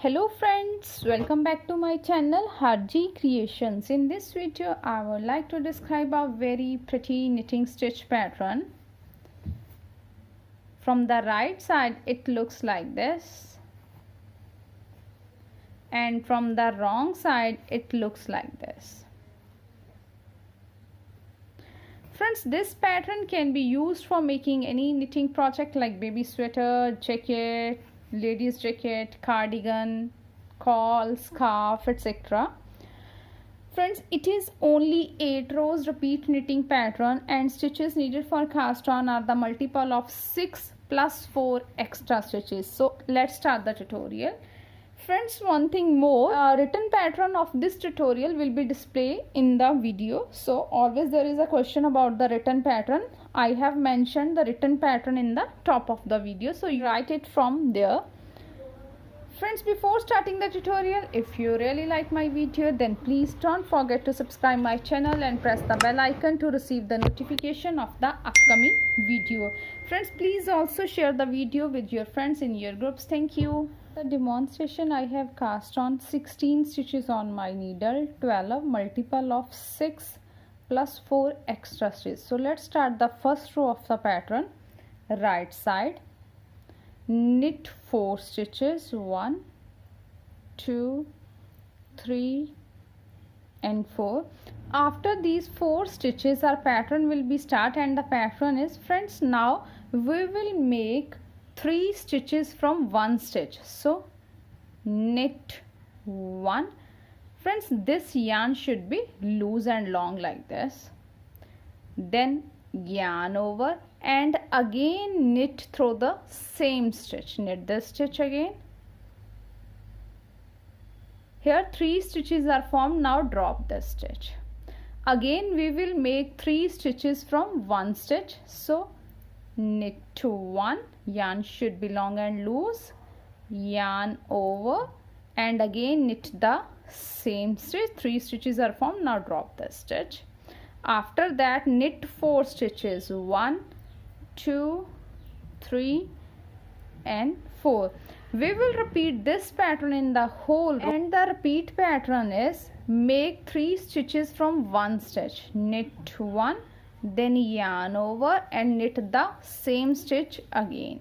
Hello friends, welcome back to my channel Harji Creations. In this video I would like to describe a very pretty knitting stitch pattern. From the right side it looks like this, and from the wrong side it looks like this. Friends, this pattern can be used for making any knitting project like baby sweater, jacket, ladies jacket, cardigan, caul, scarf, etc. Friends, it is only 8 rows repeat knitting pattern, and stitches needed for cast on are the multiple of 6 plus 4 extra stitches. So let's start the tutorial. Friends, one thing more, written pattern of this tutorial will be displayed in the video. So always there is a question about the written pattern. I have mentioned the written pattern in the top of the video, so you write it from there. Friends, before starting the tutorial, if you really like my video, then please don't forget to subscribe my channel and press the bell icon to receive the notification of the upcoming video. Friends, please also share the video with your friends in your groups. Thank you. The demonstration, I have cast on 16 stitches on my needle, 12 multiple of 6 plus 4 extra stitches. So let's start the first row of the pattern. Right side, knit 4 stitches, 1, 2, 3 and 4. After these 4 stitches our pattern will be start, and the pattern is, friends, now we will make 3 stitches from 1 stitch. So knit 1. Friends, this yarn should be loose and long like this. Then yarn over and again knit through the same stitch. Knit this stitch again. Here 3 stitches are formed. Now drop this stitch. Again we will make 3 stitches from 1 stitch. So knit to 1, yarn should be long and loose, yarn over and again knit the same stitch. 3 stitches are formed. Now drop the stitch. After that knit 4 stitches, 1, 2, 3 and 4. We will repeat this pattern in the whole row, and the repeat pattern is make 3 stitches from 1 stitch. Knit 1, then yarn over and knit the same stitch again.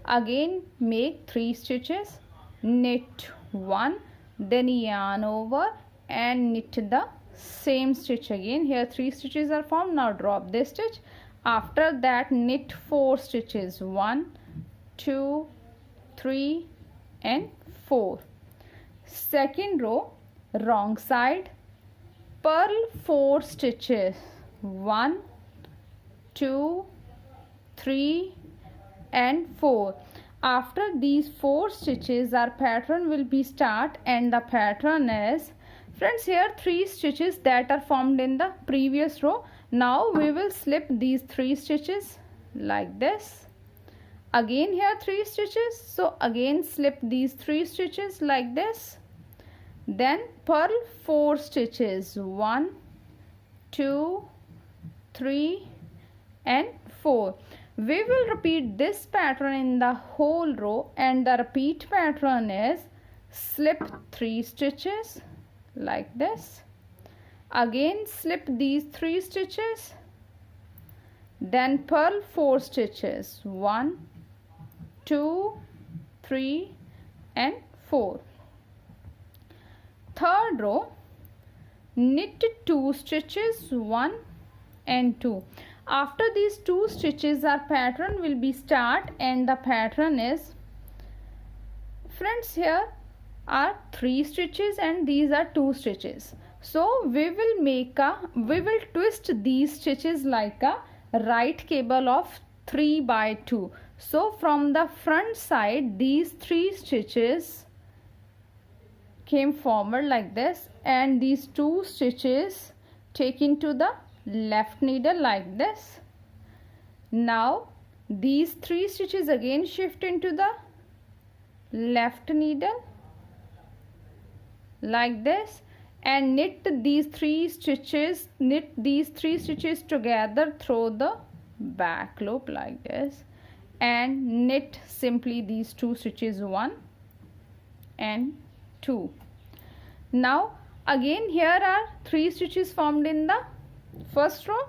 Again make 3 stitches, knit 1, then yarn over and knit the same stitch again. Here 3 stitches are formed. Now drop this stitch. After that knit 4 stitches, 1, 2, 3 and 4. Second row, wrong side, purl 4 stitches, 1, 2, 3 and 4. After these 4 stitches our pattern will be start, and the pattern is, friends, here 3 stitches that are formed in the previous row. Now we will slip these 3 stitches like this. Again here 3 stitches, so again slip these 3 stitches like this. Then purl 4 stitches, 1, 2, 3 and 4. We will repeat this pattern in the whole row, and the repeat pattern is slip 3 stitches like this. Again slip these 3 stitches, then purl 4 stitches, 1, 2, 3 and 4. Third row, knit 2 stitches, 1 and 2. After these 2 stitches our pattern will be start, and the pattern is, friends, here are 3 stitches and these are 2 stitches. So we will twist these stitches like a right cable of 3 by 2. So from the front side these 3 stitches came forward like this, and these 2 stitches take into the left needle like this. Now these 3 stitches again shift into the left needle like this, and knit these 3 stitches together through the back loop like this, and knit simply these 2 stitches, 1 and 2. Now again here are 3 stitches formed in the first row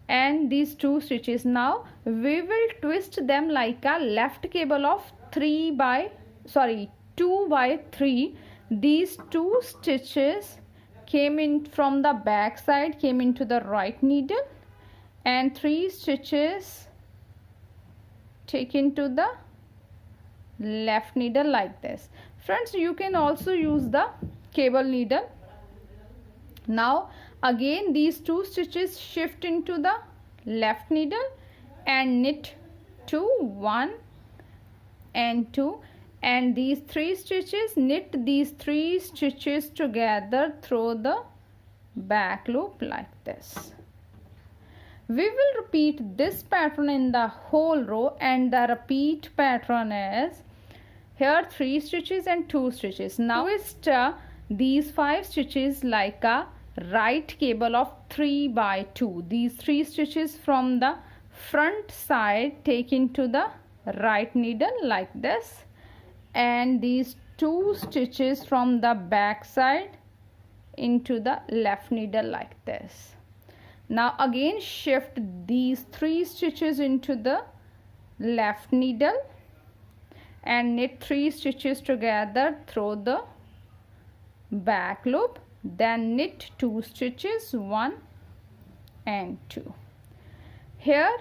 and these 2 stitches. Now we will twist them like a left cable of 2 by 3. These 2 stitches came in from the back side, came into the right needle, and 3 stitches taken to the left needle like this. Friends, you can also use the cable needle. Now again these 2 stitches shift into the left needle and knit 2, 1 and 2, and these 3 stitches, knit these 3 stitches together through the back loop like this. We will repeat this pattern in the whole row, and the repeat pattern is here 3 stitches and 2 stitches. Now twist these 5 stitches like a right cable of 3 by 2. These 3 stitches from the front side take into the right needle like this, and these 2 stitches from the back side into the left needle like this. Now again shift these 3 stitches into the left needle and knit 3 stitches together through the back loop, then knit 2 stitches, 1 and 2. Here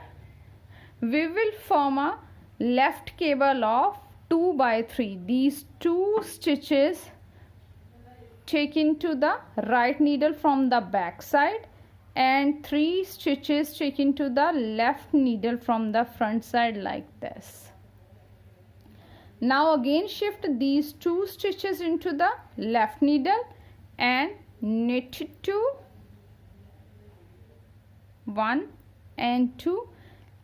we will form a left cable of 2 by 3. These 2 stitches take into the right needle from the back side and 3 stitches take into the left needle from the front side like this. Now again shift these 2 stitches into the left needle and knit 2, 1 and 2,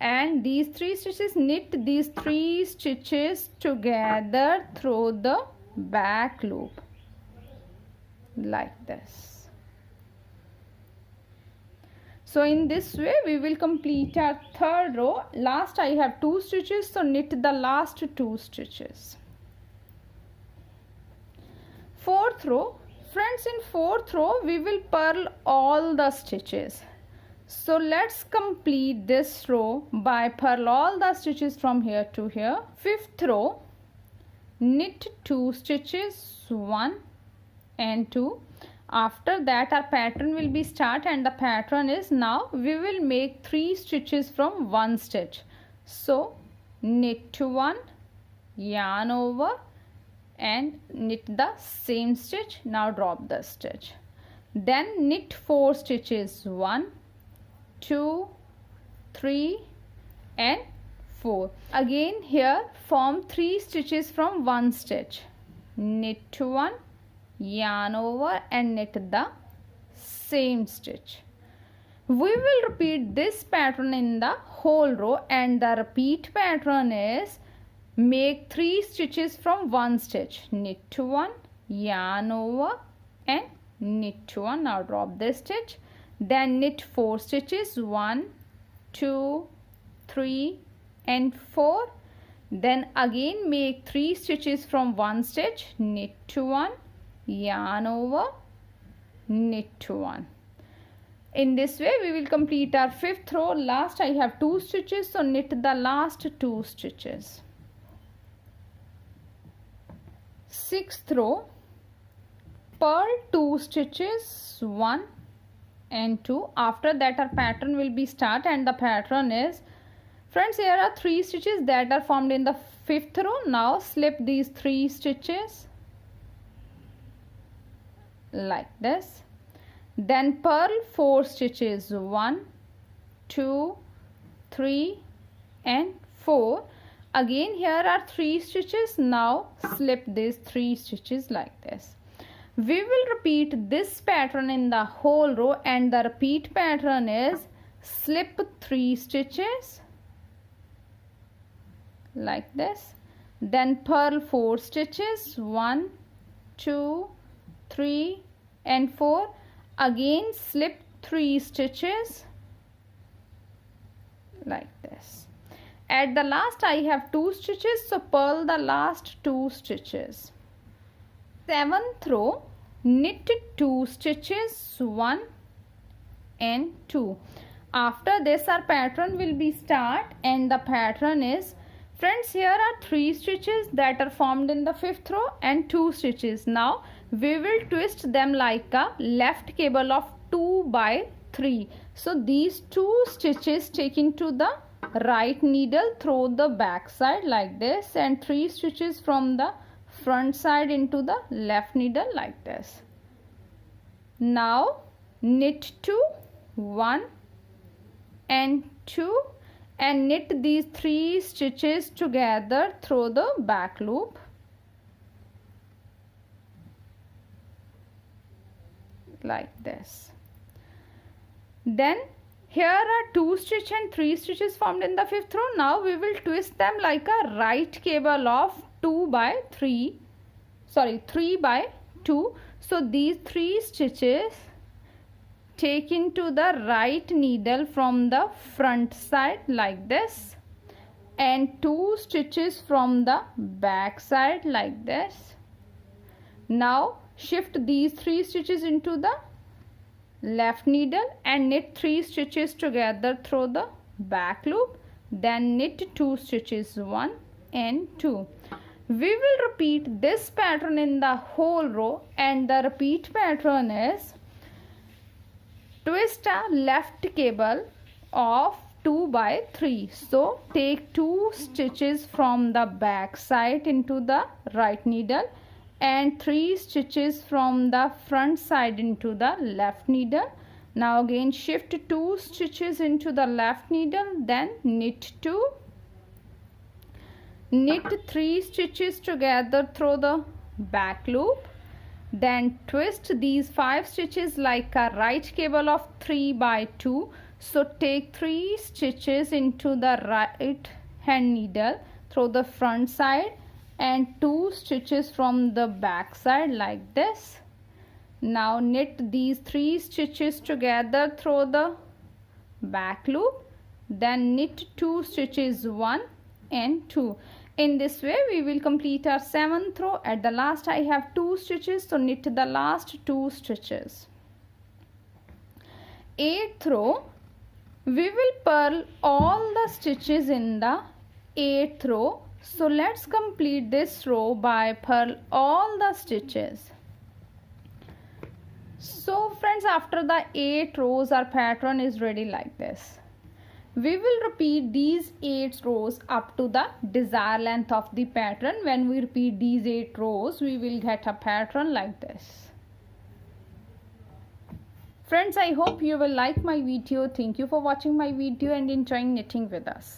and these 3 stitches, knit these 3 stitches together through the back loop like this. So in this way we will complete our third row. Last I have 2 stitches, so knit the last 2 stitches. Fourth row. Friends, in fourth row we will purl all the stitches. So let's complete this row by purl all the stitches from here to here. Fifth row, knit 2 stitches, 1 and 2. After that our pattern will be start, and the pattern is now we will make 3 stitches from 1 stitch. So knit 1, yarn over and knit the same stitch. Now drop the stitch. Then knit 4 stitches, 1, 2, 3 and 4. Again here form 3 stitches from 1 stitch. Knit 1, yarn over and knit the same stitch. We will repeat this pattern in the whole row, and the repeat pattern is make 3 stitches from 1 stitch. Knit 1, yarn over and knit 1. Now drop the stitch. Then knit 4 stitches, 1, 2, 3 and 4. Then again make 3 stitches from 1 stitch. Knit 1, yarn over, knit 1. In this way we will complete our fifth row. Last I have 2 stitches, so knit the last 2 stitches. Sixth row, purl 2 stitches, 1 and 2. After that our pattern will be start, and the pattern is, friends, here are 3 stitches that are formed in the fifth row. Now slip these 3 stitches like this. Then purl 4 stitches, 1, 2, 3 and 4. Again here are 3 stitches. Now slip these 3 stitches like this. We will repeat this pattern in the whole row, and the repeat pattern is slip 3 stitches like this. Then purl 4 stitches, 1, 2, 3 and 4. Again slip 3 stitches like this. At the last I have 2 stitches, so purl the last 2 stitches. 7th row, knit 2 stitches, 1 and 2. After this our pattern will be start, and the pattern is, friends, here are 3 stitches that are formed in the 5th row and 2 stitches. Now we will twist them like a left cable of 2 by 3. So these 2 stitches taken to the right needle through the back side like this, and 3 stitches from the front side into the left needle like this. Now knit 2, 1 and 2, and knit these 3 stitches together through the back loop like this. Then here are 2 stitches and 3 stitches formed in the 5th row. Now we will twist them like a right cable of 3 by 2. So these 3 stitches take into the right needle from the front side like this, and 2 stitches from the back side like this. Now shift these 3 stitches into the left needle and knit 3 stitches together through the back loop, then knit 2 stitches, 1 and 2. We will repeat this pattern in the whole row, and the repeat pattern is twist a left cable of 2 by 3. So take 2 stitches from the back side into the right needle and 3 stitches from the front side into the left needle. Now again shift 2 stitches into the left needle, then knit 2, knit 3 stitches together through the back loop, then twist these 5 stitches like a right cable of 3 by 2. So take 3 stitches into the right hand needle through the front side and 2 stitches from the back side like this. Now knit these 3 stitches together through the back loop, then knit 2 stitches, 1 and 2. In this way we will complete our 7th row. At the last I have 2 stitches, so knit the last 2 stitches. 8th row, we will purl all the stitches in the 8th row. So let's complete this row by purl all the stitches. So friends, after the 8 rows our pattern is ready like this. We will repeat these 8 rows up to the desired length of the pattern. When we repeat these 8 rows, we will get a pattern like this. Friends, I hope you will like my video. Thank you for watching my video and enjoying knitting with us.